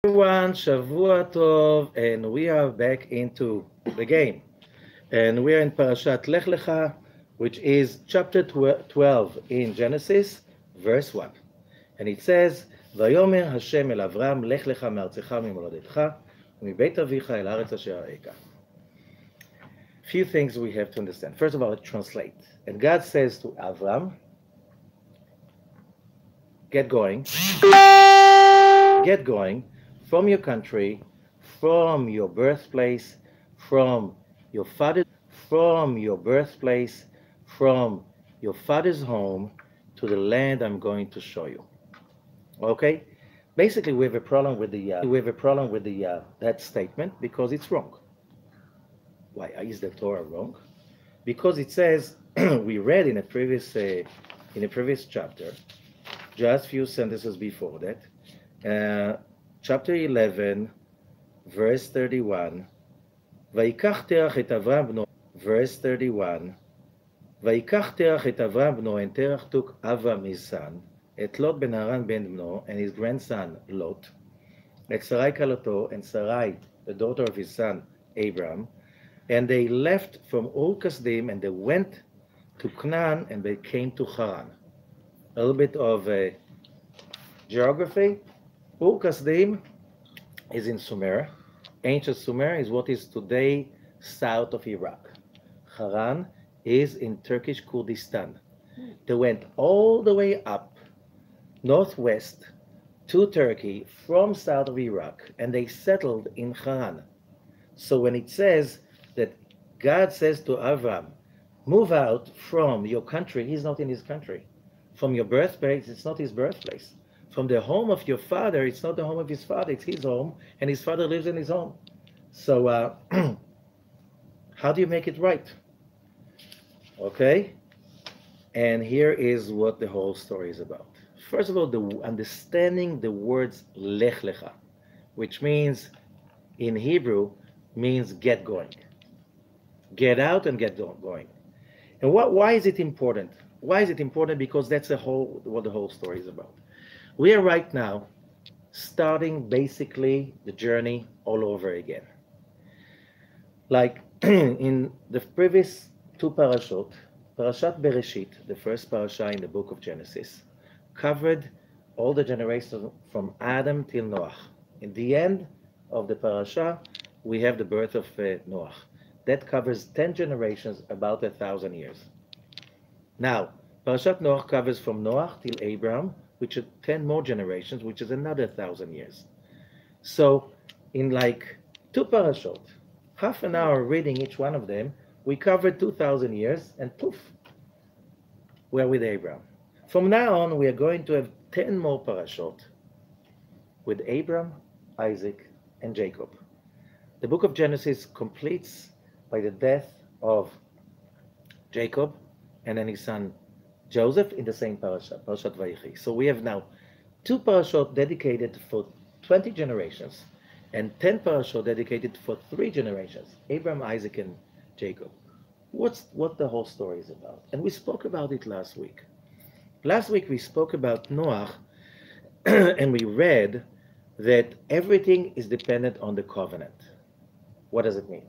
Everyone, Shavua Tov, and we are back into the game. And we are in Parashat Lekh-lekha, which is chapter 12 in Genesis, verse 1. And it says, Vayomer Hashem el Avram, Lekh-lekha me'artzecha mimolodetcha, u'mibeit avicha el haaretz asher areika. Few things we have to understand. First of all, translate. And God says to Avram, get going from your country, from your birthplace, from your father's from your father's home to the land I'm going to show you. Okay? Basically, we have a problem with the that statement because it's wrong. Why is the Torah wrong? Because it says we read in a previous chapter, just few sentences before that, chapter 11, verse 31. ויקח תרח את אברהם בנו, verse 31. ויקח תרח את אברהם בנו, and Terach took Avram his son, את לוט בן הרן בן בנו, and his grandson Lot, את שרי כלתו, and Sarai, the daughter of his son Abraham, and they left from Ur Kasdim, and they went to Canaan, and they came to Haran. A little bit of geography. Ur Kasdim is in Sumer. Ancient Sumer is what is today south of Iraq. Haran is in Turkish Kurdistan. They went all the way up northwest to Turkey from south of Iraq, and they settled in Haran. So when it says that God says to Avram, move out from your country, he's not in his country. From your birthplace, it's not his birthplace. From the home of your father, it's not the home of his father, it's his home, and his father lives in his home. So how do you make it right? Okay? And here is what the whole story is about. First of all, understanding the words Lekh-lekha, which means, in Hebrew, means get going. Get out and get going. And why is it important? Why is it important? Because that's what the whole story is about. We are right now starting basically the journey all over again. Like in the previous two parashot, Parashat Bereshit, the first parasha in the book of Genesis, covered all the generations from Adam till Noah. In the end of the parasha, we have the birth of Noah. That covers 10 generations, about 1,000 years. Now, Parashat Noah covers from Noah till Abraham, which is 10 more generations, which is another 1,000 years. So, in like two parashot, half an hour reading each one of them, we covered 2,000 years, and poof, we're with Abraham. From now on, we are going to have 10 more parashot with Abraham, Isaac, and Jacob. The book of Genesis completes by the death of Jacob and then his son Joseph in the same parasha, Parashat Vayechi. So we have now two parashot dedicated for 20 generations and 10 parashot dedicated for 3 generations, Abraham, Isaac, and Jacob. What the whole story is about. And we spoke about it last week. Last week we spoke about Noah and we read that everything is dependent on the covenant. What does it mean?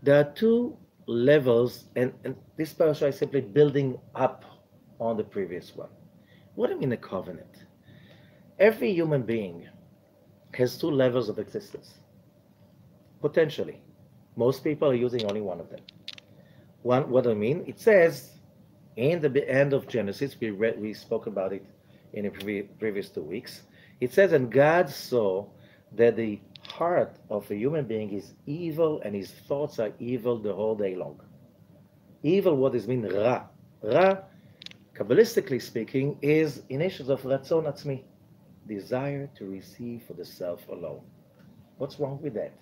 There are two levels, and this parasha is simply building up on the previous one. What do I mean a covenant? Every human being has 2 levels of existence. Potentially. Most people are using only one of them. What do I mean? It says in the end of Genesis, we spoke about it in the previous 2 weeks. It says, and God saw that the heart of a human being is evil and his thoughts are evil the whole day long. Evil, what does it mean? Ra. Ra, Kabbalistically speaking, is initials of Ratzon Atzmi, desire to receive for the self alone. What's wrong with that?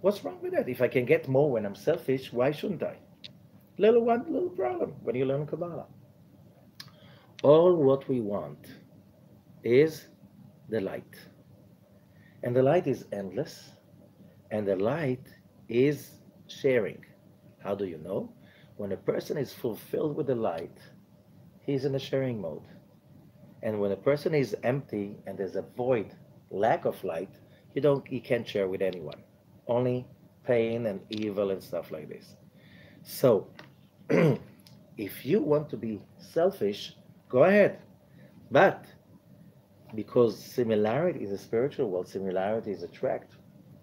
What's wrong with that? If I can get more when I'm selfish, why shouldn't I? Little problem when you learn Kabbalah. All what we want is the light. And the light is endless, and the light is sharing. How do you know? When a person is fulfilled with the light, he's in a sharing mode. And when a person is empty and there's a void lack of light, you can't share with anyone. Only pain and evil and stuff like this. So, if you want to be selfish, go ahead. But because similarity is a spiritual world, similarity is attract.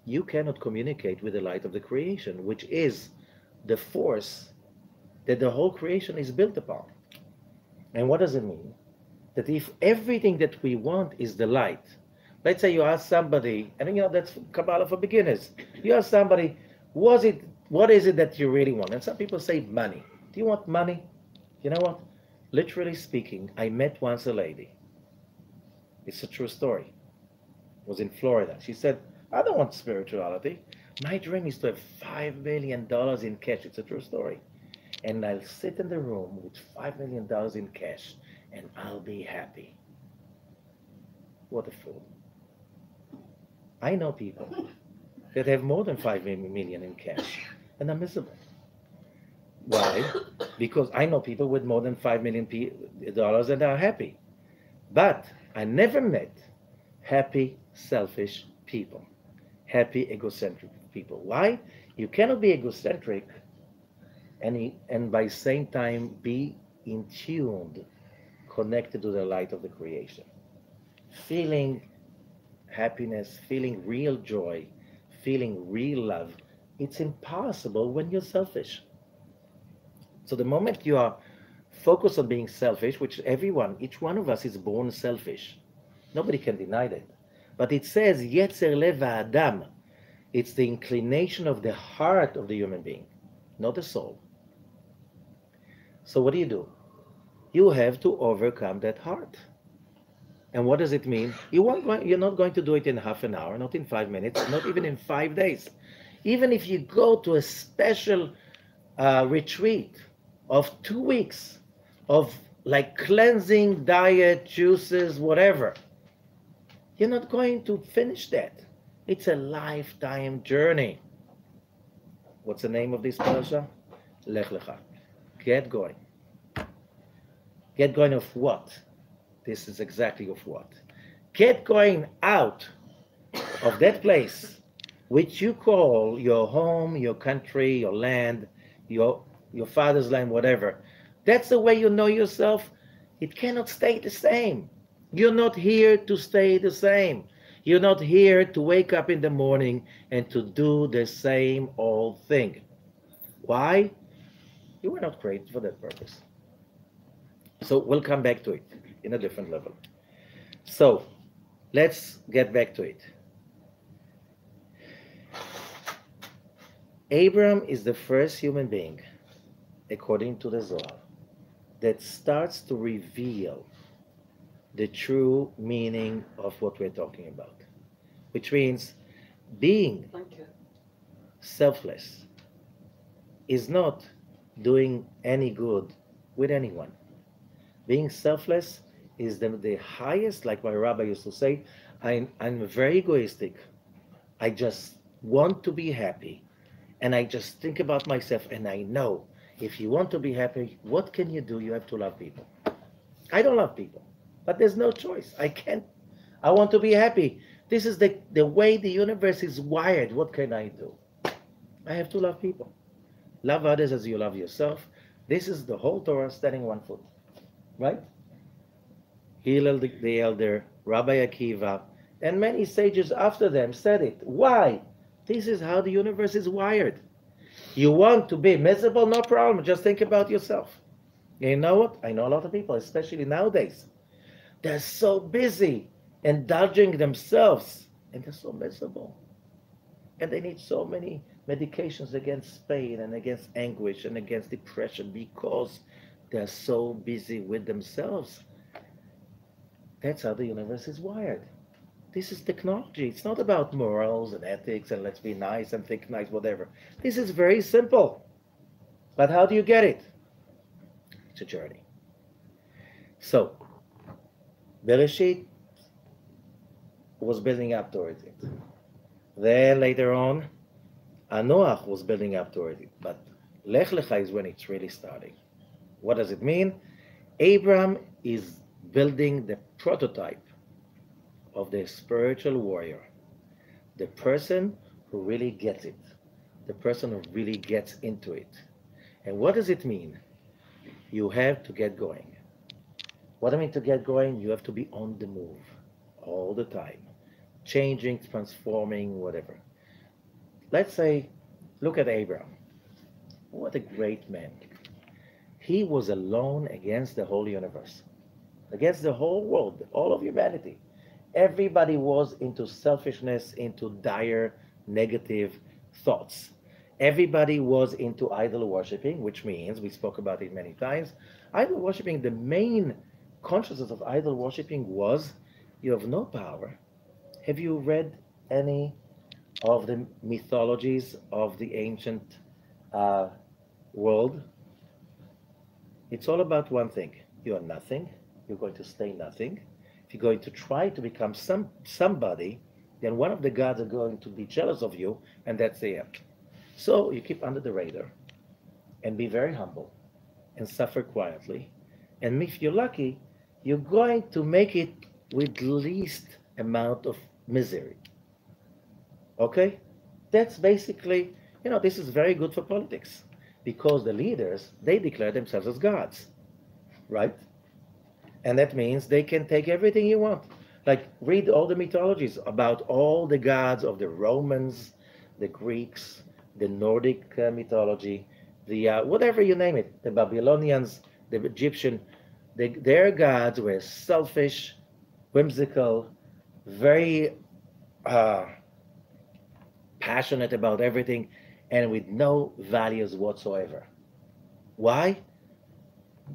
You cannot communicate with the light of the creation, which is the force that the whole creation is built upon. And what does it mean? That if everything that we want is the light, let's say you ask somebody, and that's Kabbalah for beginners. You ask somebody, what is it that you really want? And some people say money. Do you want money? You know what? Literally speaking, I met once a lady. It's a true story. It was in Florida. She said, I don't want spirituality. My dream is to have $5 million in cash. It's a true story. And I'll sit in the room with $5 million in cash and I'll be happy. What a fool. I know people that have more than 5 million in cash and are miserable. Why? Because I know people with more than $5 million and are happy. But I never met happy, selfish people, happy, egocentric people. Why? You cannot be egocentric and by the same time be in tuned, connected to the light of the creation. Feeling happiness, feeling real joy, feeling real love, it's impossible when you're selfish. So the moment you are focused on being selfish, which each one of us is born selfish. Nobody can deny that. But it says, Yetzer Lev Adam. It's the inclination of the heart of the human being, not the soul. So what do? You have to overcome that heart. And what does it mean? You're not going to do it in half an hour, not in 5 minutes, not even in 5 days. Even if you go to a special retreat of 2 weeks of like cleansing, diet, juices, whatever, you're not going to finish that. It's a lifetime journey. What's the name of this parasha? Lekh-lekha. Get going. Get going of what? This is exactly of what. Get going out of that place which you call your home, your country, your land, your father's land, whatever. That's the way you know yourself. It cannot stay the same. You're not here to stay the same. You're not here to wake up in the morning and to do the same old thing. Why? You were not created for that purpose. So we'll come back to it in a different level. So let's get back to it. Abram is the first human being, according to the Zohar, that starts to reveal the true meaning of what we're talking about, which means being selfless is not doing any good with anyone. Being selfless is the highest, like my rabbi used to say, I'm very egoistic. I just want to be happy. And I just think about myself, and I know if you want to be happy, what can you do? You have to love people. I don't love people, but there's no choice. I can't. I want to be happy. This is the way the universe is wired. What can I do? I have to love people. Love others as you love yourself. This is the whole Torah standing 1 foot. Right? Hillel the elder, Rabbi Akiva, and many sages after them said it. Why? This is how the universe is wired. You want to be miserable? No problem. Just think about yourself. You know what? I know a lot of people, especially nowadays. They're so busy indulging themselves, and they're so miserable. And they need so many medications against pain and against anguish and against depression because they're so busy with themselves. That's how the universe is wired. This is technology. It's not about morals and ethics and let's be nice and think nice, whatever. This is very simple. But how do you get it? It's a journey. So, Bereshit was building up towards it. Then later on, Noach was building up towards it. But Lekh-lekha is when it's really starting. What does it mean? Abram is building the prototype of the spiritual warrior, the person who really gets it, the person who really gets into it. And what does it mean? You have to get going. What I mean to get going, you have to be on the move all the time, changing, transforming, whatever. Let's say, look at Abraham. What a great man. He was alone against the whole universe, against the whole world, all of humanity. Everybody was into selfishness, into dire negative thoughts. Everybody was into idol worshiping, which means, we spoke about it many times, idol worshiping, the main consciousness of idol worshiping was you have no power. Have you read any of the mythologies of the ancient uh, world? It's all about one thing. You are nothing. You're going to stay nothing. If you're going to try to become somebody, then one of the gods are going to be jealous of you, and that's the end. So you keep under the radar and be very humble and suffer quietly. And if you're lucky, you're going to make it with least amount of misery. Okay? That's basically, this is very good for politics because the leaders, they declare themselves as gods, right? And that means they can take everything you want. Like, read all the mythologies about all the gods of the Romans, the Greeks, the Nordic mythology, the whatever you name it, the Babylonians, the Egyptian, their gods were selfish, whimsical, very passionate about everything, and with no values whatsoever. Why?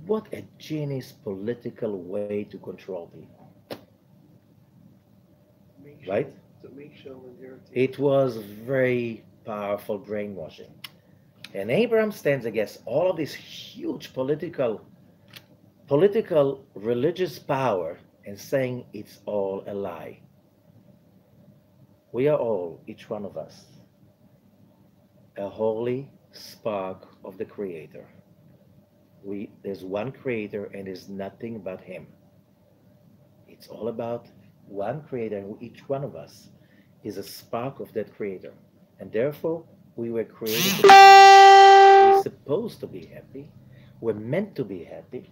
What a genius political way to control people. Right? It was very powerful brainwashing. And Abraham stands against all of this huge political, religious power and saying it's all a lie. We are all, each one of us, a holy spark of the Creator. There's one Creator and there's nothing but Him. It's all about one Creator, and each one of us is a spark of that Creator. And therefore, we were created to be happy. We're supposed to be happy. We're meant to be happy.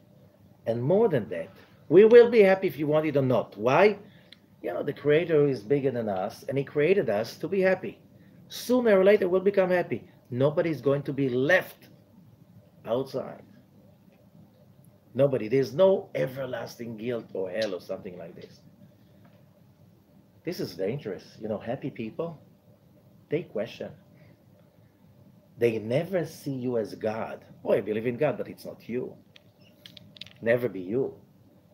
And more than that, we will be happy if you want it or not. Why? The Creator is bigger than us, and He created us to be happy. Sooner or later, we'll become happy. Nobody's going to be left outside. Nobody. There's no everlasting guilt or hell or something like this. This is dangerous. Happy people, they question. They never see you as God. Oh, I believe in God, but it's not you. Never be you.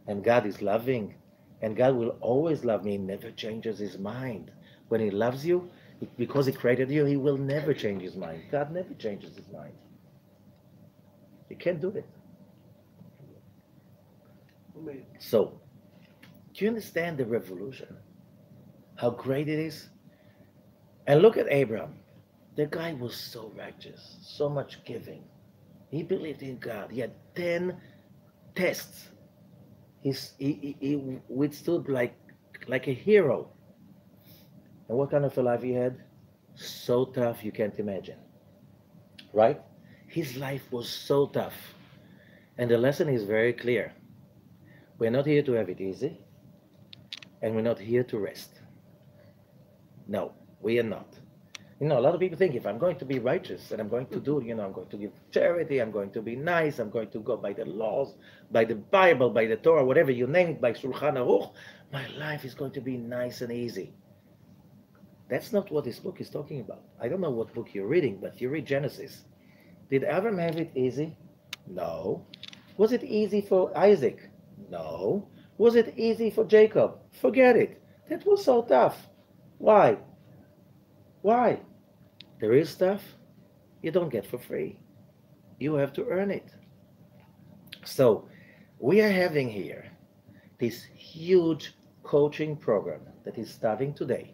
And God is loving. And God will always love me. He never changes His mind. When He loves you, because He created you, He will never change His mind. God never changes His mind. He can't do it. So, do you understand the revolution? How great it is? And look at Abraham. The guy was so righteous, so much giving. He believed in God. He had 10 tests. He withstood like a hero. And what kind of a life he had? So tough you can't imagine. Right? His life was so tough. And the lesson is very clear. We're not here to have it easy. And we're not here to rest. No, we are not. A lot of people think if I'm going to be righteous and I'm going to do, I'm going to give charity, I'm going to be nice, I'm going to go by the laws, by the Bible, by the Torah, whatever you name it, by Shulchan Aruch, my life is going to be nice and easy. That's not what this book is talking about. I don't know what book you're reading, but you read Genesis. Did Abraham have it easy? No. Was it easy for Isaac? No. Was it easy for Jacob? Forget it. That was so tough. Why? Why? The real stuff you don't get for free. You have to earn it. So we are having here this huge coaching program that is starting today,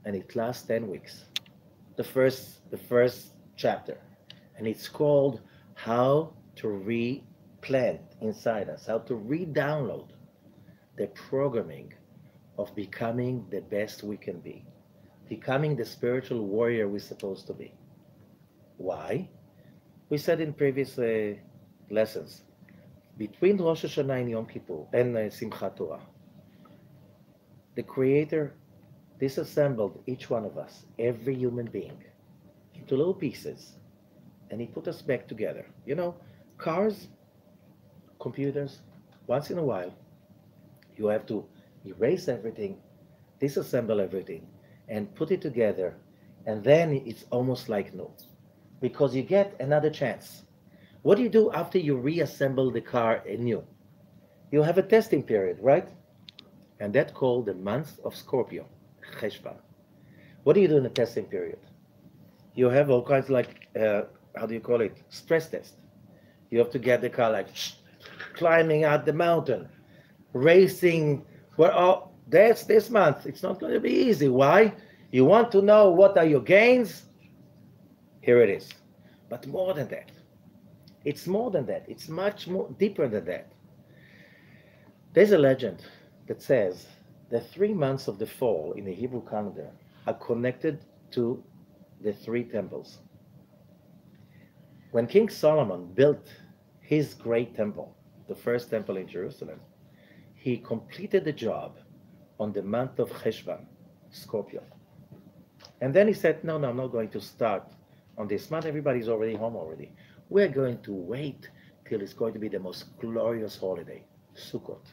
and it lasts 10 weeks. The first chapter, and it's called How to Replant Inside Us, how to re-download the programming of becoming the best we can be, becoming the spiritual warrior we're supposed to be. Why? We said in previous lessons, between Rosh Hashanah and Yom Kippur and Simchat Torah, the Creator disassembled each one of us, every human being, into little pieces, and He put us back together. You know, cars, computers, once in a while, you have to erase everything, disassemble everything, and put it together, and then it's almost like new, because you get another chance. What do you do after you reassemble the car anew? You have a testing period, right? And that's called the month of Scorpio, Cheshvan. What do you do in the testing period? You have all kinds like, how do you call it? Stress test. You have to get the car like climbing out the mountain, racing. Well, oh, that's this month. It's not going to be easy. Why? You want to know what are your gains? Here it is. But more than that. It's more than that. It's much more deeper than that. There's a legend that says the 3 months of the fall in the Hebrew calendar are connected to the 3 temples. When King Solomon built his great temple, the first temple in Jerusalem, he completed the job on the month of Cheshvan, Scorpio. And then he said, no, I'm not going to start on this month. Everybody's already home already. We're going to wait till it's going to be the most glorious holiday, Sukkot.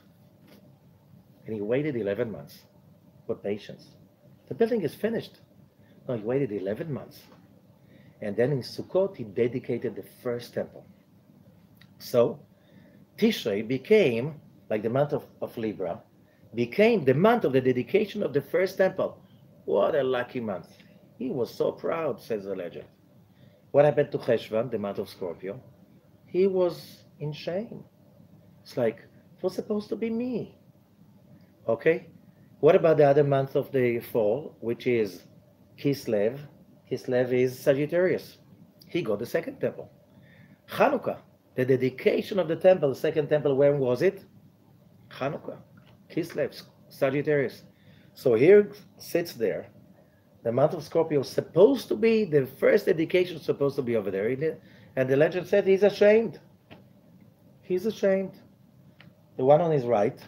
And he waited 11 months for patience. The building is finished. No, he waited 11 months. And then in Sukkot, he dedicated the first temple. So Tishrei became, like the month of Libra, became the month of the dedication of the first temple. What a lucky month. He was so proud, says the legend. What happened to Cheshvan, the month of Scorpio? He was in shame. It's like, it was supposed to be me. Okay? What about the other month of the fall, which is Kislev? Kislev is Sagittarius. He got the second temple. Hanukkah, the dedication of the temple, the second temple, when was it? Hanukkah. Kislev, Sagittarius. So here sits there. The month of Scorpio is supposed to be, the first dedication is supposed to be over there. And the legend said he's ashamed. He's ashamed. The one on his right,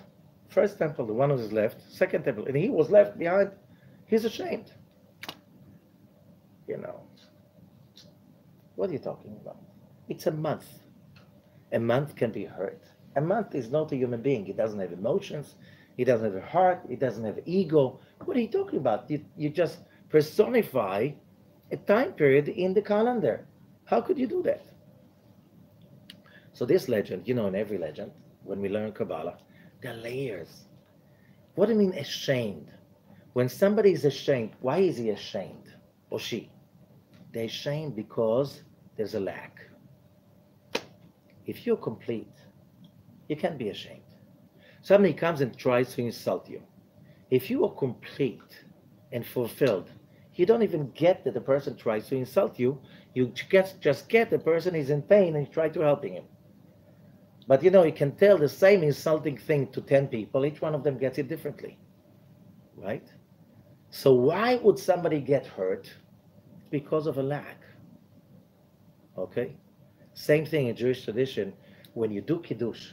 first temple, the one on his left, second temple, and he was left behind. He's ashamed. You know, what are you talking about? It's a month. A month can be hurt. A month is not a human being. He doesn't have emotions. He doesn't have a heart. He doesn't have ego. What are you talking about? You just personify a time period in the calendar. How could you do that? So this legend, you know, in every legend, when we learn Kabbalah, there are layers. What do you mean ashamed? When somebody is ashamed, why is he ashamed? Or she? They're ashamed because there's a lack. If you're complete, you can't be ashamed. Somebody comes and tries to insult you. If you are complete and fulfilled, you don't even get that the person tries to insult you. You just get the person is in pain and you try to helping him. But you know, you can tell the same insulting thing to 10 people. Each one of them gets it differently, right? So why would somebody get hurt? Because of a lack, okay? Same thing in Jewish tradition. When you do Kiddush,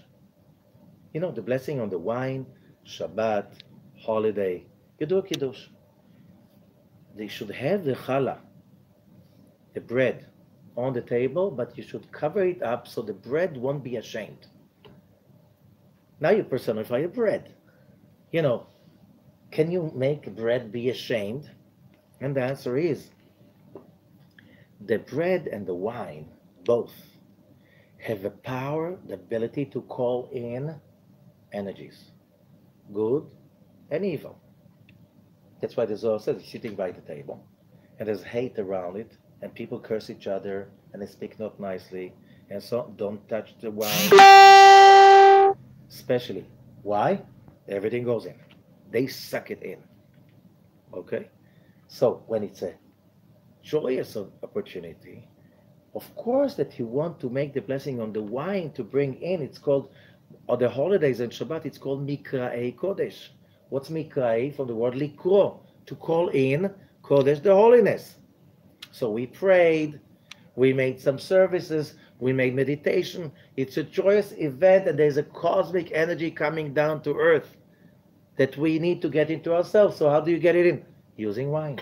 you know, the blessing on the wine, Shabbat, holiday, you do a Kiddush. They should have the challah, the bread, on the table, but you should cover it up so the bread won't be ashamed. Now you personify a bread. You know, can you make bread be ashamed? And the answer is, the bread and the wine, both, have the power, the ability to call in energies, good and evil. That's why the Zohar says he's sitting by the table, and there's hate around it, and people curse each other, and they speak not nicely, and so don't touch the wine. Especially, why? Everything goes in. They suck it in. Okay? So when it's a joyous opportunity, of course that you want to make the blessing on the wine to bring in, it's called, on the holidays and Shabbat, it's called Mikra'ei Kodesh. What's Mikrai? From the word likro, to call in Kodesh, the holiness. So we prayed, we made some services, we made meditation. It's a joyous event, and there's a cosmic energy coming down to earth that we need to get into ourselves. So how do you get it in? Using wine.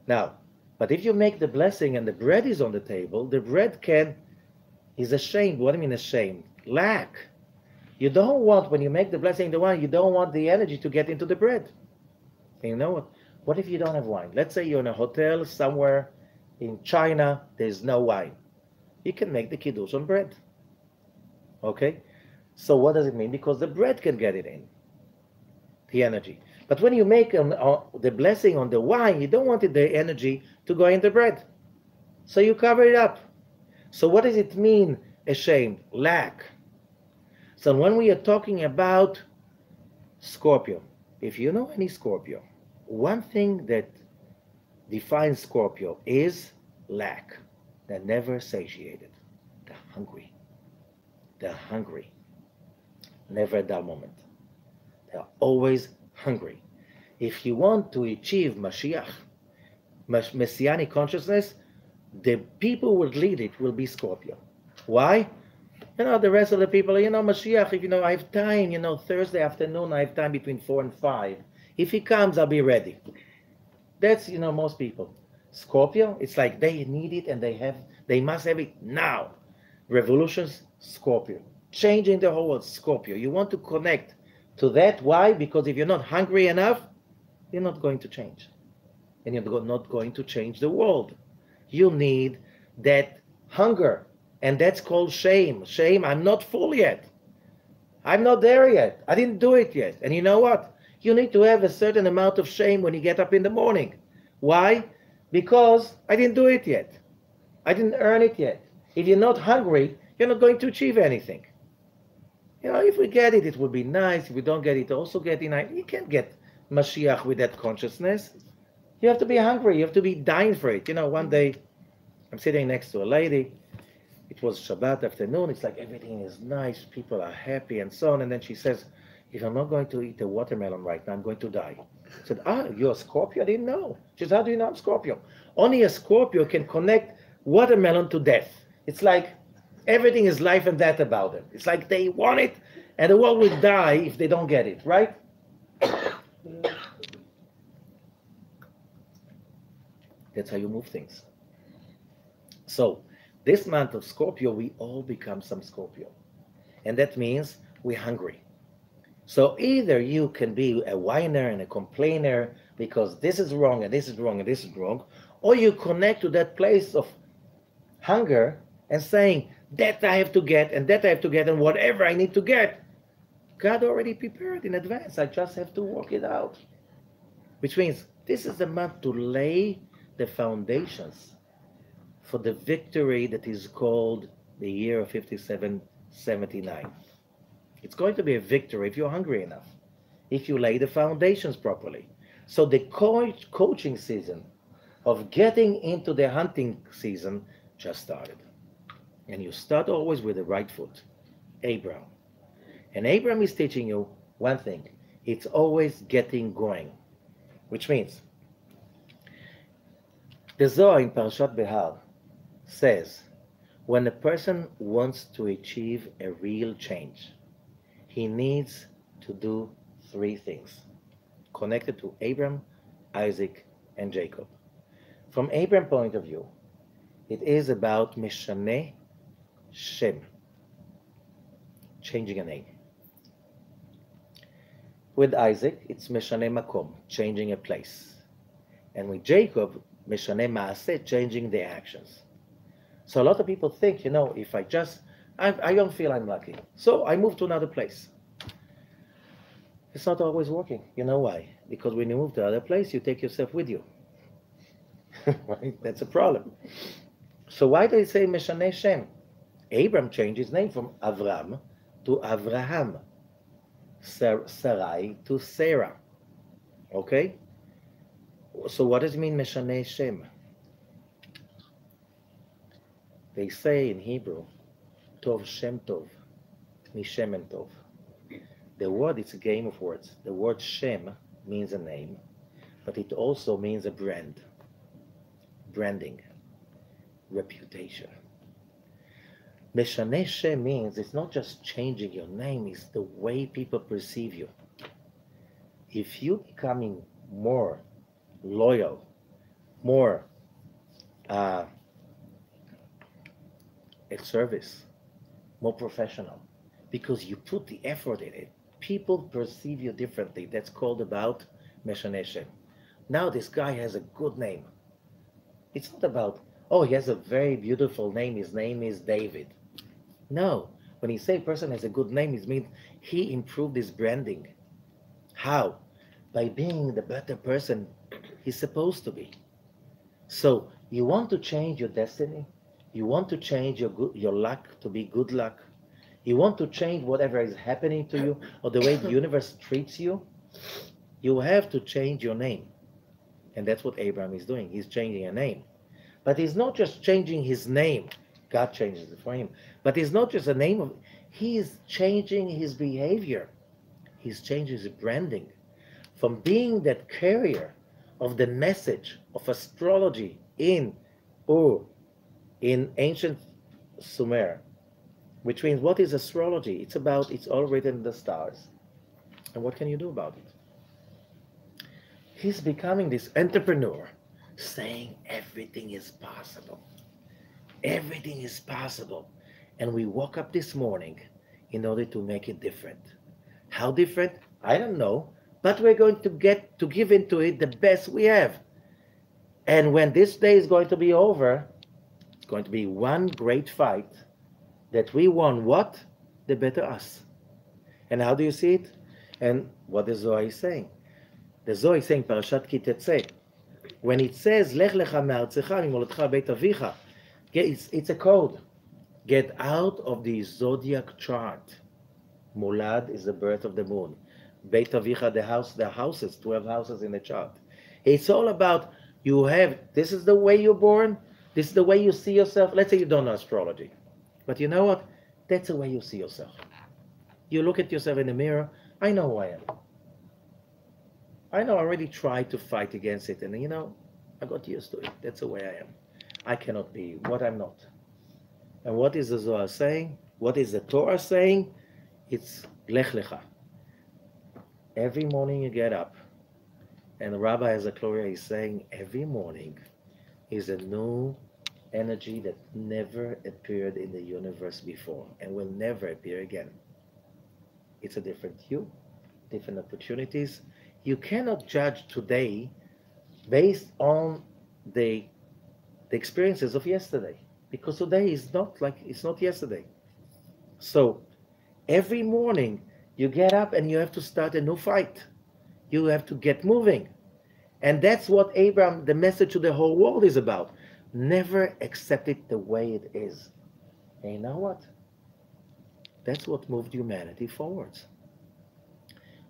Now, but if you make the blessing and the bread is on the table, the bread is ashamed. What do I mean ashamed? Lack. You don't want, when you make the blessing the wine, you don't want the energy to get into the bread. And you know what? What if you don't have wine? Let's say you're in a hotel somewhere in China, there's no wine. You can make the kiddush on bread. Okay? So what does it mean? Because the bread can get it in, the energy. But when you make the blessing on the wine, you don't want the energy to go in the bread. So you cover it up. So what does it mean, ashamed? Lack. So when we are talking about Scorpio, if you know any Scorpio, one thing that defines Scorpio is lack. They're never satiated. They're hungry. They're hungry. Never a dull moment. They're always hungry. If you want to achieve Mashiach, Messianic consciousness, the people who will lead it will be Scorpio. Why? The rest of the people, Mashiach, if I have time, Thursday afternoon, I have time between 4 and 5. If he comes, I'll be ready. That's, most people. Scorpio, it's like they need it and they must have it now. Revolutions, Scorpio. Changing the whole world, Scorpio. You want to connect to that. Why? Because if you're not hungry enough, you're not going to change. And you're not going to change the world. You need that hunger. And that's called shame. Shame, I'm not full yet. I'm not there yet. I didn't do it yet. And you know what? You need to have a certain amount of shame when you get up in the morning. Why? Because I didn't do it yet. I didn't earn it yet. If you're not hungry, you're not going to achieve anything. If we get it, it would be nice. If we don't get it, also get it. You can't get Mashiach with that consciousness. You have to be hungry. You have to be dying for it. One day, I'm sitting next to a lady. It was Shabbat afternoon. It's like everything is nice. People are happy and so on. And then she says, if I'm not going to eat a watermelon right now, I'm going to die. I said, you're a Scorpio? I didn't know. She said, how do you know I'm Scorpio? Only a Scorpio can connect watermelon to death. It's like everything is life and death about it. It's like they want it, and the world will die if they don't get it, right? That's how you move things. So, this month of Scorpio, we all become some Scorpio. And that means we're hungry. So either you can be a whiner and a complainer because this is wrong and this is wrong and this is wrong, or you connect to that place of hunger and saying, that I have to get and that I have to get and whatever I need to get, God already prepared in advance. I just have to work it out. Which means this is the month to lay the foundations for the victory that is called the year of 5779. It's going to be a victory if you're hungry enough, if you lay the foundations properly. So the coaching season of getting into the hunting season just started. And you start always with the right foot, Abram. And Abram is teaching you one thing. It's always getting going, which means the Zohar in Parashat Behar says, when a person wants to achieve a real change, he needs to do 3 things connected to Abraham, Isaac, and Jacob. From Abraham's point of view, it is about Meshaneh Shem, changing a name. With Isaac, it's Meshaneh Makom, changing a place. And with Jacob, Meshaneh Maaseh, changing the actions. So a lot of people think, if I don't feel I'm lucky, so I move to another place. It's not always working. You know why? Because when you move to another place, you take yourself with you. Right? That's a problem. So why do they say Meshaneh Shem? Abram changed his name from Avram to Avraham. Sarai to Sarah. Okay? So what does it mean Meshaneh Shem? They say in Hebrew, Tov Shem Tov, Mishem and Tov. The word, it's a game of words. The word Shem means a name, but it also means a brand, branding, reputation. Meshaneh Shem means it's not just changing your name, it's the way people perceive you. If you becoming more loyal, more at service, more professional, because you put the effort in it, people perceive you differently. That's called about Meshaneh Shem. Now this guy has a good name. It's not about, oh, he has a very beautiful name. His name is David. No. When you say a person has a good name, it means he improved his branding. How? By being the better person he's supposed to be. So you want to change your destiny? You want to change your luck to be good luck? You want to change whatever is happening to you or the way the universe treats you? You have to change your name. And that's what Abraham is doing. He's changing a name. But he's not just changing his name. God changes it for him. But it's not just a name of, he is changing his behavior. He's changing his branding. From being that carrier of the message of astrology in Ur, in ancient Sumer, which means what is astrology? It's about, it's all written in the stars. And what can you do about it? He's becoming this entrepreneur, saying everything is possible. Everything is possible. And we woke up this morning in order to make it different. How different? I don't know. But we're going to get to give into it the best we have. And when this day is going to be over, it's going to be one great fight that we won what? The better us. And how do you see it? And what the Zohar is saying? The Zohar is saying, Parashat Ki Tetzeh, when it says, Lekh-lekha me'artzecha mimolatcha beit avicha, it's a code. Get out of the zodiac chart. Mulad is the birth of the moon. Beit avicha, the houses, 12 houses in the chart. It's all about, you have, this is the way you're born, this is the way you see yourself. Let's say you don't know astrology. But you know what? That's the way you see yourself. You look at yourself in the mirror, I know who I am. I know I already tried to fight against it, and I got used to it. That's the way I am. I cannot be what I'm not. And what is the Zohar saying? What is the Torah saying? It's Lekh-lekha. Every morning you get up, and Rabbi as a Gloria is saying every morning is a new energy that never appeared in the universe before and will never appear again. It's a different you, different opportunities. You cannot judge today based on the experiences of yesterday, because today is not like it's not yesterday. So every morning you get up and you have to start a new fight. You have to get moving. And that's what Abraham, the message to the whole world is about. Never accept it the way it is. And you know what? That's what moved humanity forwards.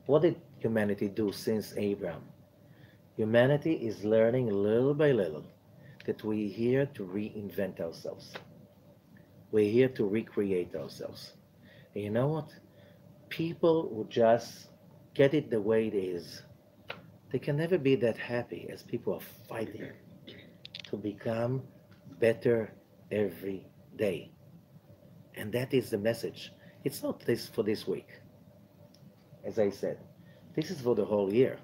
What did humanity do since Abraham? Humanity is learning little by little that we're here to reinvent ourselves. We're here to recreate ourselves. And you know what? People who just get it the way it is, they can never be that happy as people are fighting to become better every day. And that is the message. It's not this for this week. As I said, this is for the whole year.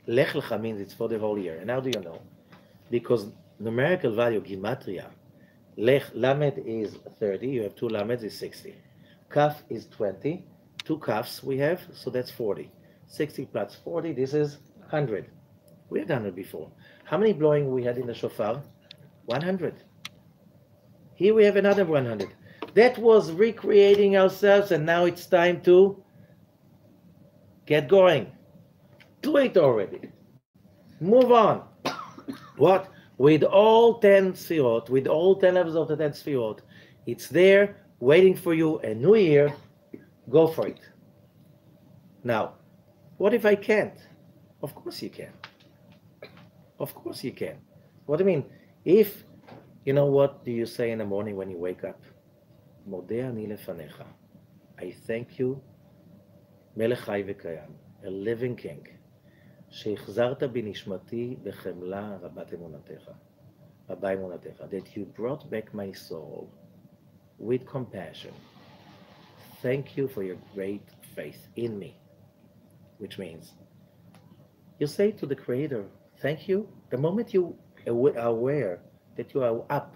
Lekh-lekha means it's for the whole year. And how do you know? Because numerical value, Gematria, Lamed is 30, you have two Lameds is 60. Kaf is 20, two Kafs we have, so that's 40. 60 plus 40, this is 100. We have done it before. How many blowing we had in the shofar? 100. Here we have another 100. That was recreating ourselves, and now it's time to get going. Do it already. Move on. What? With all 10 sfirot, with all 10 levels of the 10 sfirot, it's there waiting for you. A new year. Go for it. Now, what if I can't? Of course you can. Of course you can. What do you mean? If, what do you say in the morning when you wake up? Modeh ani lefanecha. I thank you מלך חי וקיים, a living king, שהחזרת בנשמתי בחמלה רבת אמונתך, רבה אמונתך, that you brought back my soul with compassion. Thank you for your great faith in me, which means you say to the Creator, thank you, the moment you are aware that you are up,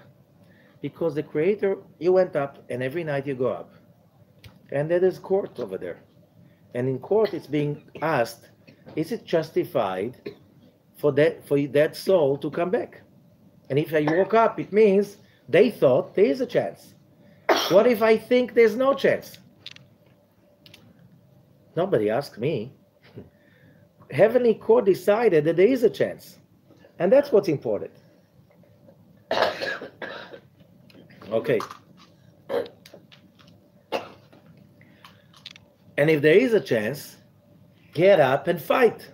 because the Creator, you went up, and every night you go up, and there is court over there, and in court it's being asked, is it justified for that soul to come back? And if I woke up, it means they thought there is a chance. What if I think there's no chance? Nobody asked me. Heavenly court decided that there is a chance, and that's what's important. Okay. And if there is a chance, get up and fight.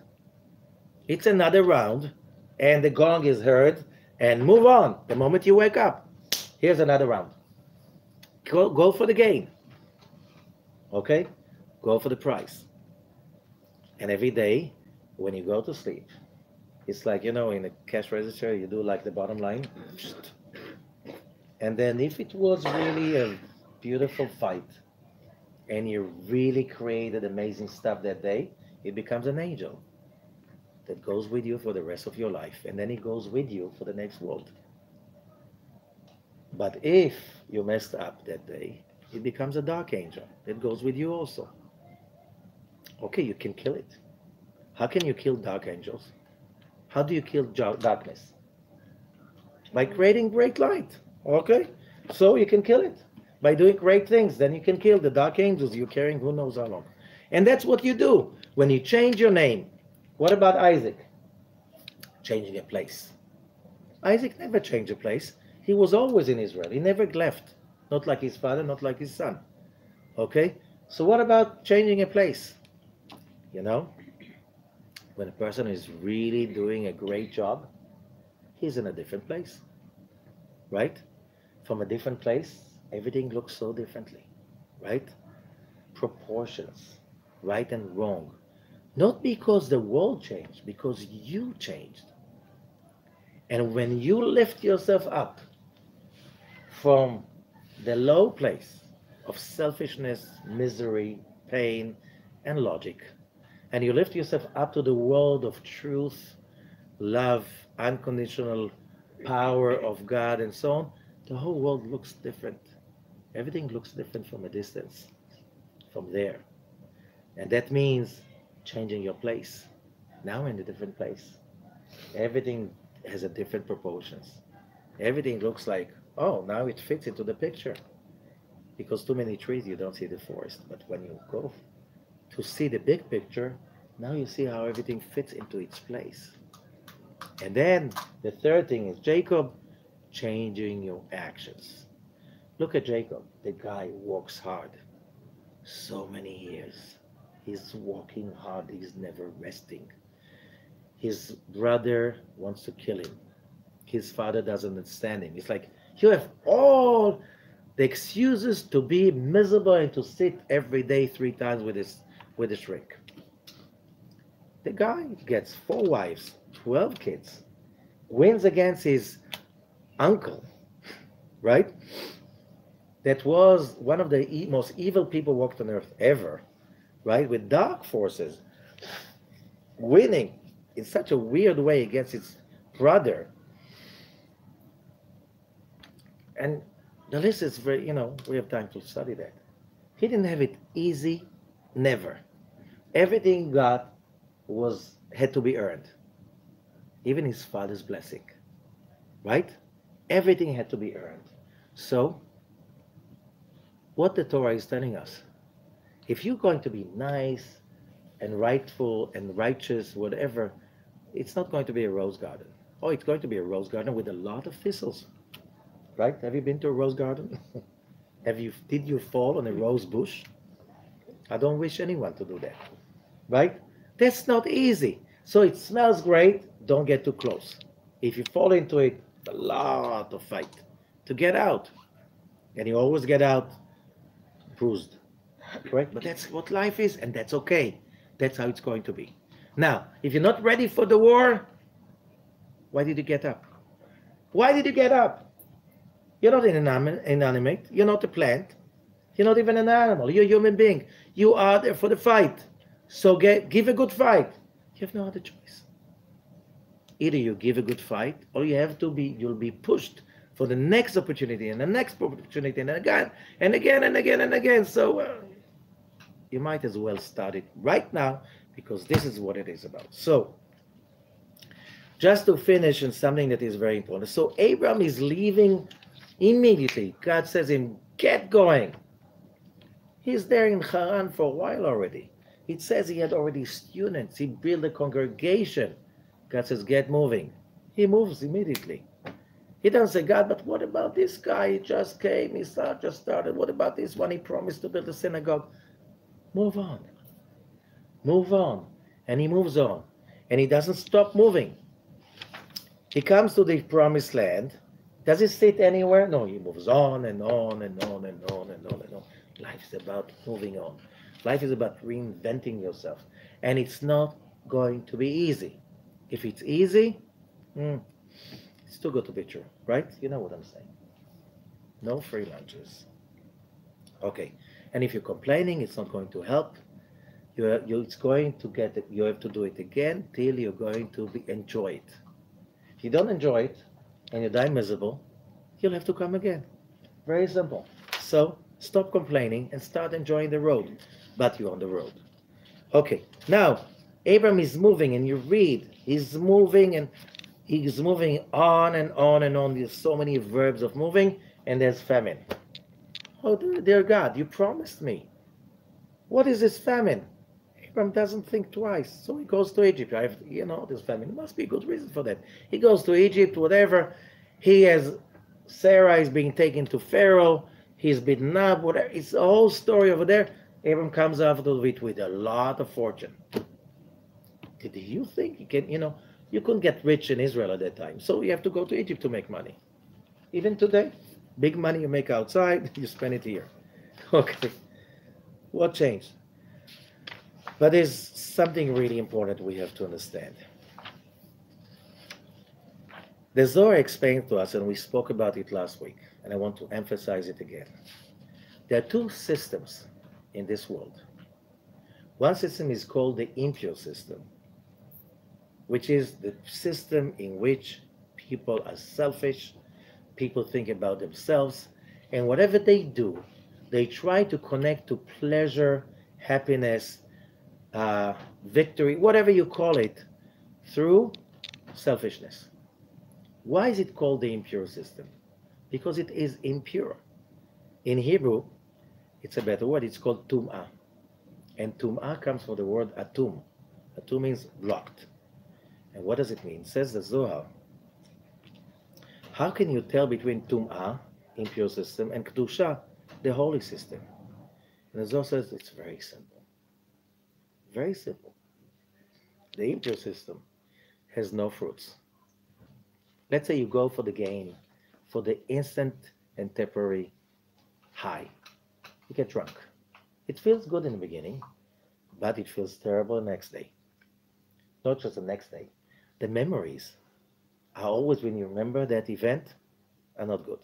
It's another round, and the gong is heard, and move on. The moment you wake up, here's another round. Go for the game. Okay? Go for the prize. And every day, when you go to sleep, it's like, in a cash register, you do like the bottom line. And then if it was really a beautiful fight, and you really created amazing stuff that day, it becomes an angel that goes with you for the rest of your life, and then it goes with you for the next world. But if you messed up that day, it becomes a dark angel that goes with you also. Okay, you can kill it. How can you kill dark angels? How do you kill darkness? By creating great light. Okay, so you can kill it by doing great things. Then you can kill the dark angels you're carrying who knows how long. And that's what you do when you change your name. What about Isaac? Changing a place. Isaac never changed a place. He was always in Israel. He never left. Not like his father, not like his son. Okay? So what about changing a place? When a person is really doing a great job, he's in a different place. Right? From a different place, everything looks so differently. Right? Proportions. Right and wrong. Not because the world changed, because you changed. And when you lift yourself up from the low place of selfishness, misery, pain, and logic, and you lift yourself up to the world of truth, love, unconditional power of God, and so on, the whole world looks different. Everything looks different from a distance, from there. And that means changing your place. Now in a different place. Everything has a different proportions. Everything looks like, oh, now it fits into the picture. Because too many trees, you don't see the forest. But when you go to see the big picture, now you see how everything fits into its place. And then the third thing is Jacob, changing your actions. Look at Jacob. The guy works hard. So many years. He's working hard. He's never resting. His brother wants to kill him. His father doesn't understand him. It's like, you have all the excuses to be miserable and to sit every day 3 times with a shrink. The guy gets 4 wives, 12 kids, wins against his uncle, right? That was one of the most evil people walked on earth ever, right? With dark forces, winning in such a weird way against his brother. And the list is very, we have time to study that. He didn't have it easy, never. Everything God had to be earned. Even his father's blessing, right? Everything had to be earned. So, what the Torah is telling us, if you're going to be nice and rightful and righteous, whatever, it's not going to be a rose garden. Oh, it's going to be a rose garden with a lot of thistles. Right? Have you been to a rose garden? Did you fall on a rose bush? I don't wish anyone to do that. Right? That's not easy. So it smells great, don't get too close. If you fall into it, a lot of fight to get out. And you always get out bruised. Correct? But that's what life is, and that's okay. That's how it's going to be. Now, if you're not ready for the war, why did you get up? Why did you get up? You're not inanimate. You're not a plant. You're not even an animal. You're a human being. You are there for the fight. So give a good fight. You have no other choice. Either you give a good fight, or you have to be. You'll be pushed for the next opportunity and the next opportunity and again and again and again and again. So you might as well start it right now because this is what it is about. So just to finish on something that is very important. So Abram is leaving immediately. God says him, get going. He's there in Haran for a while already. It says he had already students. He built a congregation. God says, get moving. He moves immediately. He doesn't say, God, but what about this guy? He just came. He just started. What about this one? He promised to build a synagogue. Move on. Move on. And he moves on. And he doesn't stop moving. He comes to the promised land. Does he sit anywhere? No, he moves on and on and on and on and on and on. Life is about moving on. Life is about reinventing yourself. And it's not going to be easy. If it's easy, it's too good to be true, right? You know what I'm saying. No free lunches. Okay. And if you're complaining, it's not going to help. It's going to get it. You have to do it again till you're going to enjoy it. If you don't enjoy it and you die miserable, you'll have to come again. Very simple. So stop complaining and start enjoying the road. But you're on the road. Okay. Now, Abram is moving, and you read, he's moving and he's moving on and on and on. There's so many verbs of moving, and there's famine. Oh, dear God, you promised me. What is this famine? Abram doesn't think twice, so he goes to Egypt. There's famine. There must be a good reason for that. He goes to Egypt, whatever. Sarah is being taken to Pharaoh. He's beaten up, whatever. It's a whole story over there. Abram comes after it with a lot of fortune. Did you think you can, you couldn't get rich in Israel at that time. So you have to go to Egypt to make money. Even today, big money you make outside, you spend it here. Okay. What changed? But there's something really important we have to understand. The Zohar explained to us, and we spoke about it last week, and I want to emphasize it again. There are two systems in this world. One system is called the impure system, which is the system in which people are selfish, people think about themselves, and whatever they do, they try to connect to pleasure, happiness, victory, whatever you call it, through selfishness. Why is it called the impure system? Because it is impure. In Hebrew, it's a better word. It's called tum'ah. And tum'ah comes from the word atum. Atum means blocked. And what does it mean? It says the Zohar. How can you tell between tum'ah, impure system, and kedusha, the holy system? And the Zohar says it's very simple. Very simple. The impure system has no fruits. Let's say you go for the gain, for the instant and temporary high. You get drunk. It feels good in the beginning, but it feels terrible the next day. Not just the next day. The memories are always, when you remember that event, are not good.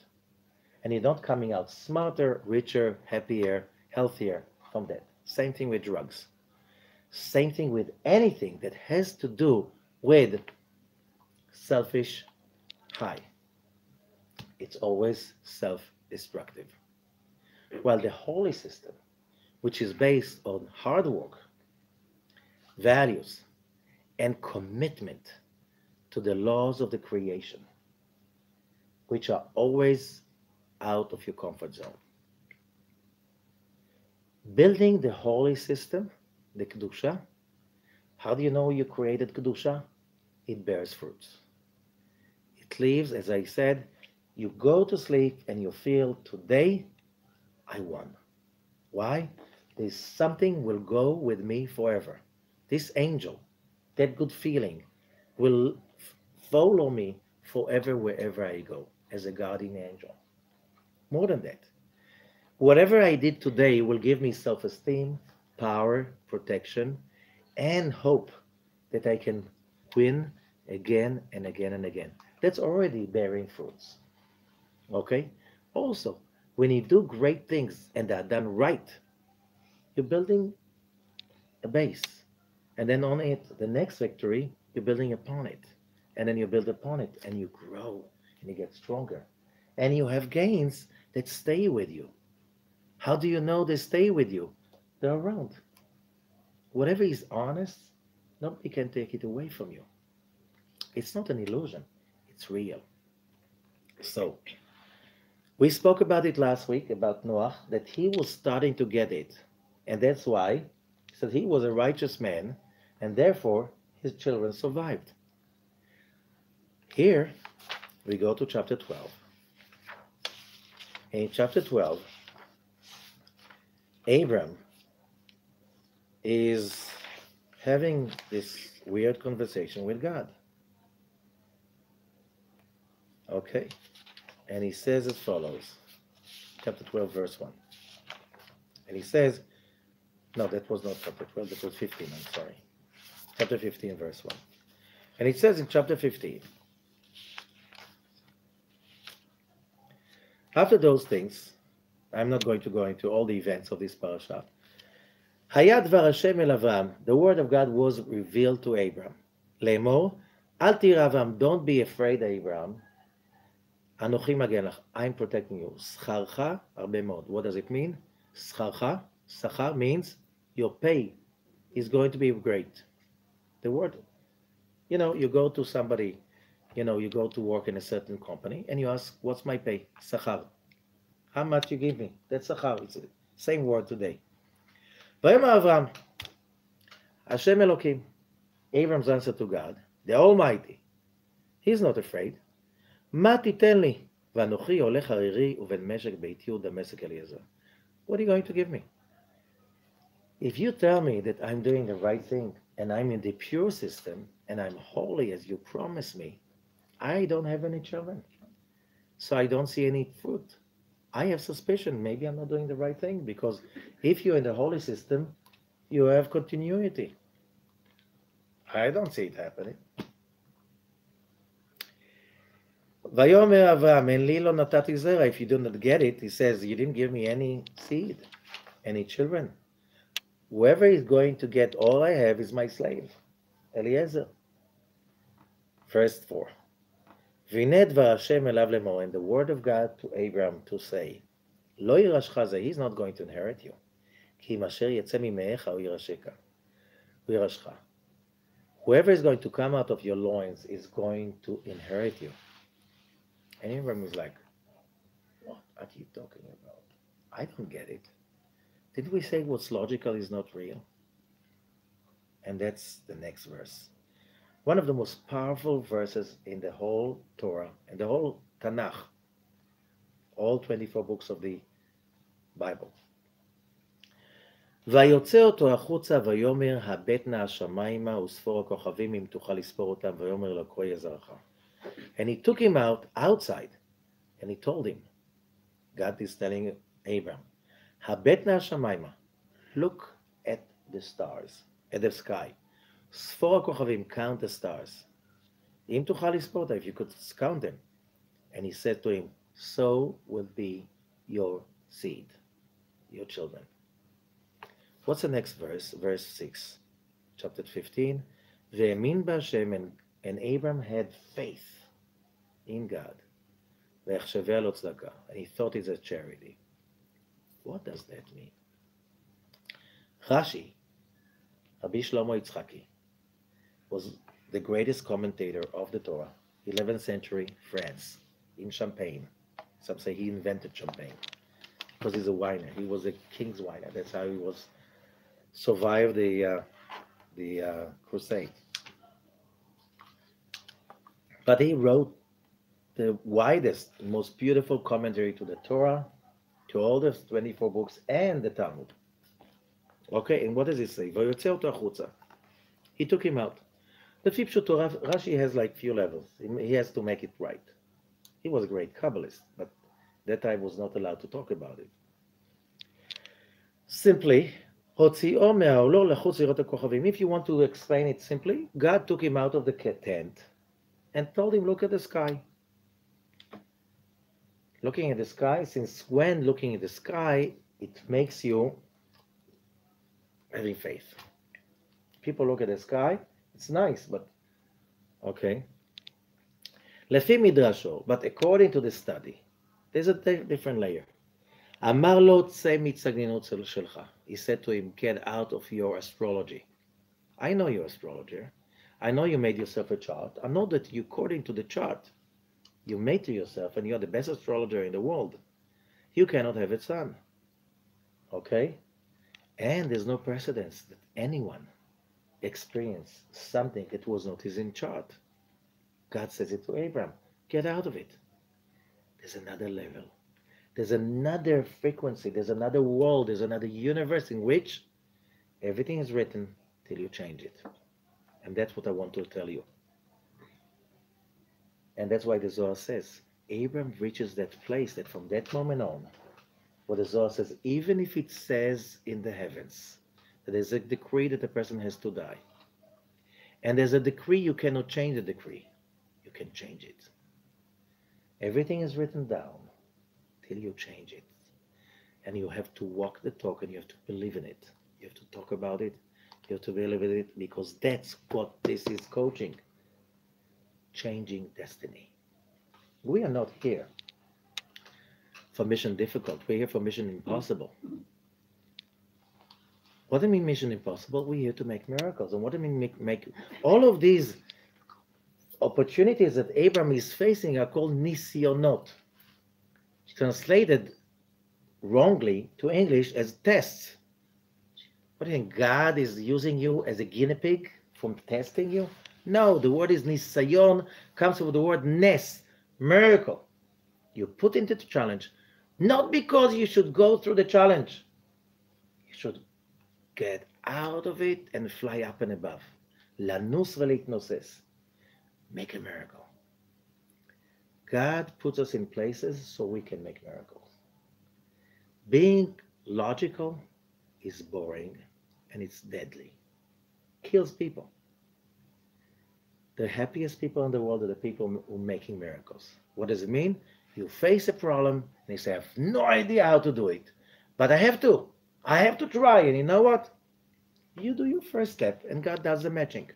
And you're not coming out smarter, richer, happier, healthier from that. Same thing with drugs. Same thing with anything that has to do with selfish high. It's always self-destructive. While the holy system, which is based on hard work, values, and commitment to the laws of the creation, which are always out of your comfort zone. Building the holy system, the kedusha, how do you know you created kedusha? It bears fruits. It leaves, as I said, you go to sleep and you feel, today I won. Why? There's something will go with me forever. This angel, that good feeling, will follow me forever wherever I go as a guardian angel. More than that, Whatever I did today will give me self-esteem, power, protection, and hope that I can win again and again and again. That's already bearing fruits. Okay? Also, when you do great things and they're done right, you're building a base. And then on it, the next victory, you're building upon it. And then you build upon it and you grow and you get stronger. And you have gains that stay with you. How do you know they stay with you? They're around. Whatever is honest, nobody can take it away from you. It's not an illusion, it's real. So, we spoke about it last week about Noah, that he was starting to get it. And that's why he said he was a righteous man, and therefore his children survived. Here, we go to chapter 12. In chapter 12, Abram is having this weird conversation with God. Okay? And he says as follows. Chapter 12, verse 1. And he says, no, that was not chapter 12, that was 15, I'm sorry. Chapter 15, verse 1. And it says in chapter 15, after those things, I'm not going to go into all the events of this parasha. Hayad dvar Hashem el Avram, the word of God was revealed to Abram. Lemor, al tira Avram, don't be afraid, Abram. Anochi magen lach, I'm protecting you. Scharcha arbe mod. What does it mean? Scharcha, sachar means your pay is going to be great. The word, you go to somebody, you go to work in a certain company and you ask, what's my pay? Sachar. How much you give me? That's sachar. It's the same word today. Vayomar Avram, Hashem Elokim, Abram's answer to God, the Almighty. He's not afraid. מה תיתן לי? ואנוכי הולך חרירי ובן משק ביתי ודמשק אליעזר. What are you going to give me? If you tell me that I'm doing the right thing and I'm in the pure system and I'm holy as you promised me, I don't have any children. So I don't see any fruit. I have suspicion maybe I'm not doing the right thing, because if you're in the holy system, you have continuity. I don't see it happening. Vayomer Avram, en li lo natati zera. If you do not get it, he says, you didn't give me any seed, any children. Whoever is going to get all I have is my slave, Eliezer. Verse 4. V'nei dvar Hashem elav lemor, and the word of God to Abram to say, Lo yirashcha ze, he's not going to inherit you. Ki im asher yetze mimecha hu yirashcha. Whoever is going to come out of your loins is going to inherit you. And Abram is like, what are you talking about? I don't get it. Didn't we say what's logical is not real? And that's the next verse. One of the most powerful verses in the whole Torah and the whole Tanakh, all 24 books of the Bible. ויוצא אותו החוצה ויאמר הבט נא השמיימה וספור הכוכבים אם תוכל לספור אותם ויאמר לו כה יזרעך. And he took him outside and he told him, God is telling Abram, הבט נא השמיימה, look at the stars, at the sky. ספור הכוכבים, count the stars. אם תוכל לספור אותם, if you could count them. And he said to him, so will be your seed, your children. What's the next verse? Verse 6, chapter 15. Ve'emin b'Hashem, and Abram had faith in God. Ve'echshaveh lo tzedakah, and he thought it's a charity. What does that mean? Rashi, Rabbi Shlomo Yitzchaki, was the greatest commentator of the Torah, 11th century France, in Champagne. Some say he invented champagne because he's a winer. He was a king's winer. That's how he was survived the crusade. But he wrote the widest, most beautiful commentary to the Torah, to all the 24 books and the Talmud. Okay, and what does it say? He took him out. The Pipshuto Rashi has like few levels. He has to make it right. He was a great Kabbalist, but that time was not allowed to talk about it. Simply, הוציאו מהאוהלו לחוץ לראות הכוכבים. If you want to explain it simply, God took him out of the tent and told him, look at the sky. Looking at the sky, since when looking at the sky, it makes you having faith. People look at the sky, it's nice, but okay. לפי מדרשו, but according to the study, there's a different layer. אמר לו, צא מהצגננות שלך. He said to him, get out of your astrology. I know you're an astrologer. I know you made yourself a chart. I know that you, according to the chart, you made to yourself, and you're the best astrologer in the world. You cannot have a son. Okay? And there's no precedence that anyone experienced something that was not his in chart. God says it to Abraham. Get out of it. There's another level. There's another frequency. There's another world. There's another universe in which everything is written till you change it. And that's what I want to tell you. And that's why the Zohar says, Abraham reaches that place that from that moment on, what the Zohar says, even if it says in the heavens that there's a decree that the person has to die, and there's a decree, you cannot change the decree. You can change it. Everything is written down till you change it. And you have to walk the talk and you have to believe in it. You have to talk about it. You have to believe in it because that's what this is coaching. Changing destiny. We are not here for mission difficult. We're here for mission impossible. What do I mean mission impossible? We're here to make miracles. And what do I mean make all of these opportunities that Abraham is facing are called nisyonot, translated wrongly to English as tests. What do you think? God is using you as a guinea pig from testing you? No, the word is nisayon, comes from the word nes, miracle. You put into the challenge, not because you should go through the challenge. You should get out of it and fly up and above. Lanus veliknoses. Make a miracle. God puts us in places so we can make miracles. Being logical is boring and it's deadly. Kills people. The happiest people in the world are the people who are making miracles. What does it mean? You face a problem and you say, I have no idea how to do it, but I have to. I have to try. And you know what? You do your first step and God does the matching.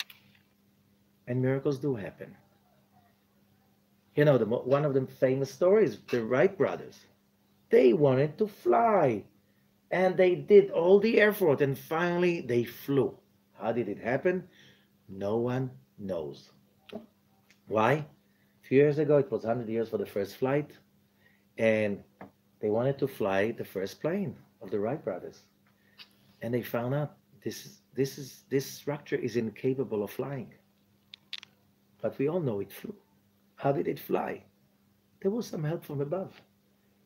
And miracles do happen. You know, one of the famous stories, the Wright brothers. They wanted to fly. And they did all the effort. And finally, they flew. How did it happen? No one knows. Why? A few years ago, it was 100 years for the first flight. And they wanted to fly the first plane of the Wright brothers. And they found out this structure is incapable of flying. But we all know it flew. How did it fly? There was some help from above.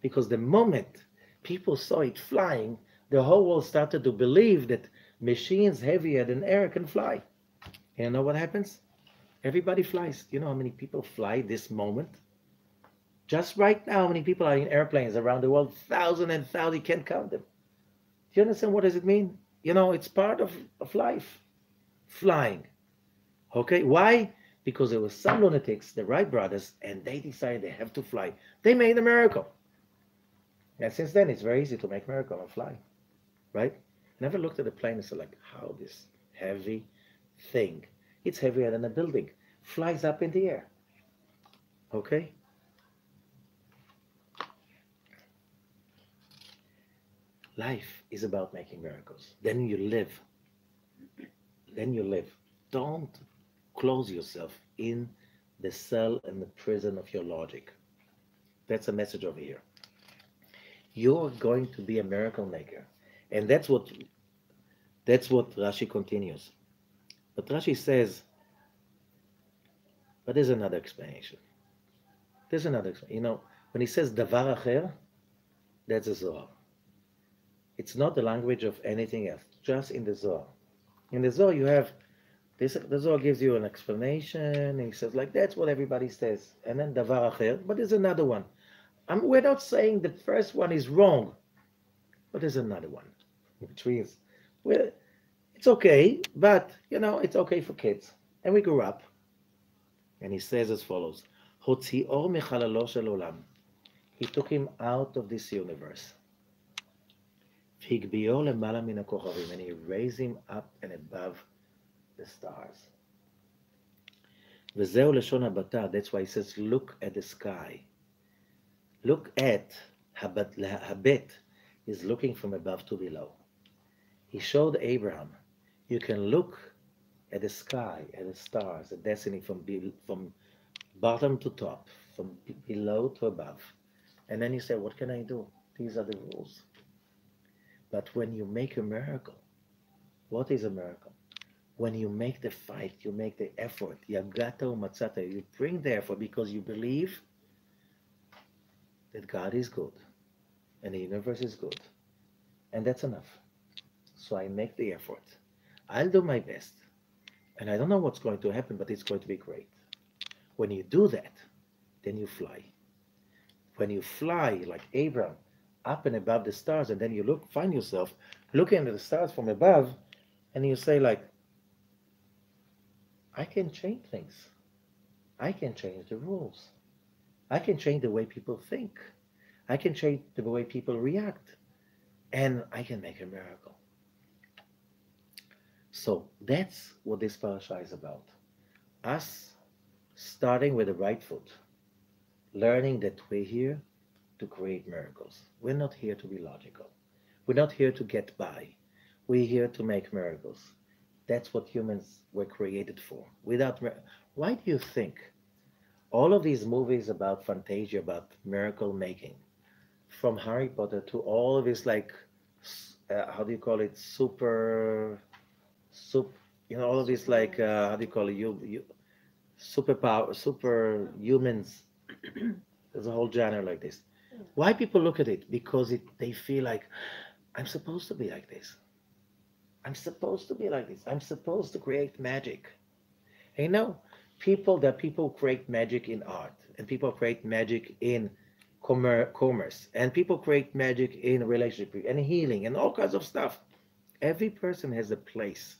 Because the moment people saw it flying, the whole world started to believe that machines heavier than air can fly. And you know what happens? Everybody flies. You know how many people fly this moment? Just right now, how many people are in airplanes around the world? Thousands and thousands, you can't count them. Do you understand what does it mean? You know, it's part of life. Flying. Okay, why? Because there were some lunatics, the Wright brothers, and they decided they have to fly. They made a miracle. And since then, it's very easy to make a miracle and fly. Right? Never looked at a plane and said, like, how this heavy thing, it's heavier than a building, flies up in the air. Okay? Life is about making miracles. Then you live. Then you live. Don't close yourself in the cell and the prison of your logic. That's a message over here. You're going to be a miracle maker. And that's what Rashi continues. But Rashi says, but there's another explanation. There's another explanation. You know, when he says davar acher, that's a Zohar. It's not the language of anything else, just in the Zohar. In the Zohar, you have this. The Zohar gives you an explanation, and he says, like, that's what everybody says. And then davar acher, but there's another one. We're not saying the first one is wrong, but there's another one. which means, well, it's okay, but it's okay for kids. And we grew up, and he says as follows: "Hotzi'o mechalalo shel olam." He took him out of this universe. "V'higbi'o lemala min hakochavim," and he raised him up and above the stars. V'zeu leshon habata. That's why he says, "Look at the sky." Look at habet is looking from above to below. He showed Abraham, you can look at the sky, at the stars, the destiny from bottom to top, from below to above. And then you say, what can I do? These are the rules. But when you make a miracle, what is a miracle? When you make the fight, you make the effort, yagata umatzata, you bring the effort because you believe that God is good and the universe is good. And that's enough. So I make the effort. I'll do my best. And I don't know what's going to happen, but it's going to be great. When you do that, then you fly. When you fly like Abraham up and above the stars, and then you find yourself looking at the stars from above, and you say like, I can change things. I can change the rules. I can change the way people think. I can change the way people react. And I can make a miracle. So that's what this parasha is about. Us starting with the right foot, learning that we're here to create miracles. We're not here to be logical. We're not here to get by. We're here to make miracles. That's what humans were created for. Why do you think all of these movies about fantasia, about miracle making, from Harry Potter to all of this, like, how do you call it, all of these, like, how do you call it, superpower, super humans. There's a whole genre like this. Why people look at it? Because they feel like, I'm supposed to be like this. I'm supposed to be like this. I'm supposed to create magic. And people create magic in art, and people create magic in commerce, and people create magic in relationship and healing and all kinds of stuff. Every person has a place.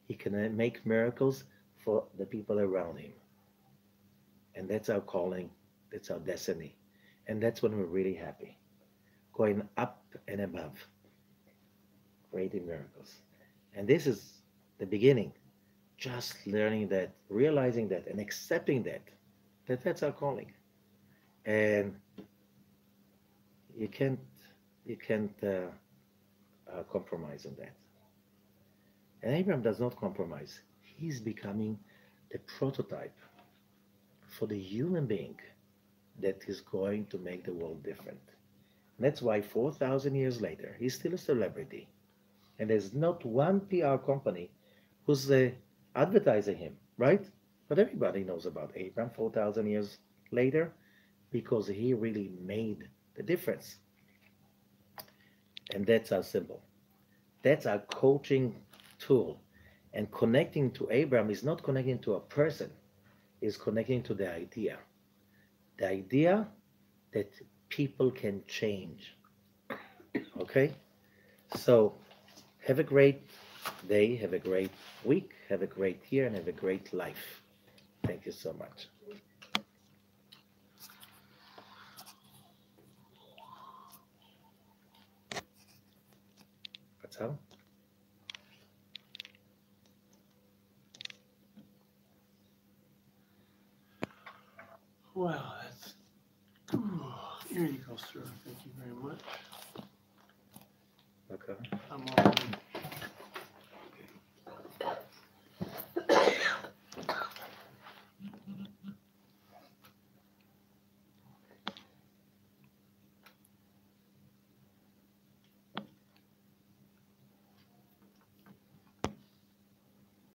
He can make miracles for the people around him. And that's our calling, that's our destiny. And that's when we're really happy. Going up and above, creating miracles. And this is the beginning. Just learning that, realizing that, and accepting that's our calling. And you can't compromise on that. And Abraham does not compromise. He's becoming the prototype for the human being that is going to make the world different. And that's why 4,000 years later, he's still a celebrity. And there's not one PR company who's advertising him, right? But everybody knows about Abraham 4,000 years later because he really made the difference. And that's our symbol. That's our coaching tool. And connecting to Abraham is not connecting to a person, it's connecting to the idea. The idea that people can change. Okay? So have a great day, have a great week, have a great year, and have a great life. Thank you so much. What's up? Well, that's here you go, sir. Thank you very much. Okay. I'm all